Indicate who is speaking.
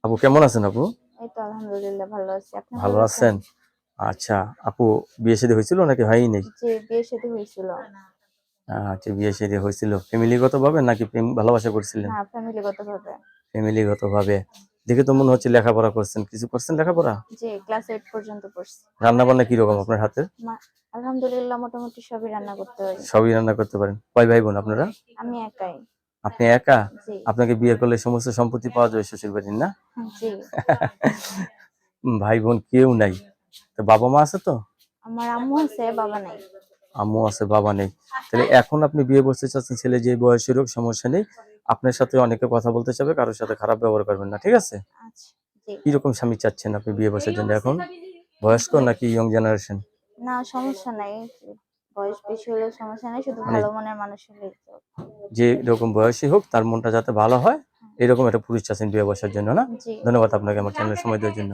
Speaker 1: আপু কেমন আছেন আপু?
Speaker 2: এই তো আলহামদুলিল্লাহ ভালো আছি। আপনি
Speaker 1: ভালো
Speaker 2: ভালো আছেন?
Speaker 1: আছেন? আচ্ছা, আপু বিয়ে শাদী হয়েছিল নাকি হয়ই নাই?
Speaker 2: জি, বিয়ে শাদী হয়েছিল।
Speaker 1: আচ্ছা, বিয়ে শাদী হয়েছিল ফ্যামিলিগত ভাবে নাকি প্রেম ভালোবাসা করছিলেন?
Speaker 2: না, ফ্যামিলিগতভাবে।
Speaker 1: ফ্যামিলিগত ভাবে। দেখে তো মনে হচ্ছে লেখাপড়া করছেন, কিছু করছেন লেখাপড়া?
Speaker 2: জি, ক্লাস 8 পর্যন্ত পড়ছি।
Speaker 1: রান্না বান্না কিরকম আপনার হাতের?
Speaker 2: মা আলহামদুলিল্লাহ মোটামুটি সবই রান্না করতে পারি।
Speaker 1: সবই রান্না করতে পারেন। কয় ভাই বোন আপনারা?
Speaker 2: আমি একাই।
Speaker 1: আপনি একা?
Speaker 2: জি,
Speaker 1: আপনাকে বিয়ে করলে সমস্ত সম্পত্তি পাওয়া যাবে শ্বশুর বাড়ির, না?
Speaker 2: জি।
Speaker 1: ভাই বোন কেউ নাই, তো বাবা মা আছে তো?
Speaker 2: আমার আম্মু আছে, বাবা নাই।
Speaker 1: আম্মু আছে, বাবা নেই। তাহলে এখন আপনি বিয়ে বসতে চাচ্ছেন, ছেলে যে বয়সের হোক সমস্যা নেই। আপনার সাথে অনেকে কথা বলতে চাবে, কারোর সাথে খারাপ ব্যবহার করবেন না, ঠিক আছে?
Speaker 2: আচ্ছা, জি।
Speaker 1: কিরকম স্বামী চাচ্ছেন আপনি বিয়ে বসার জন্য এখন? বয়স্ক নাকি ইয়ং জেনারেশন?
Speaker 2: না, সমস্যা নাই। বয়স বেশি হলেও সমস্যা নাই, শুধু
Speaker 1: মানে
Speaker 2: ভালো মনের মানুষ হলেই তো।
Speaker 1: যে এরকম বয়সী হোক, তার মনটা যাতে ভালো হয়, এরকম একটা পুরুষ চাচ্ছেন বিয়ে বসার জন্য, না?
Speaker 2: জি।
Speaker 1: ধন্যবাদ আপনাকে আমার চ্যানেলে সময় দেওয়ার জন্য।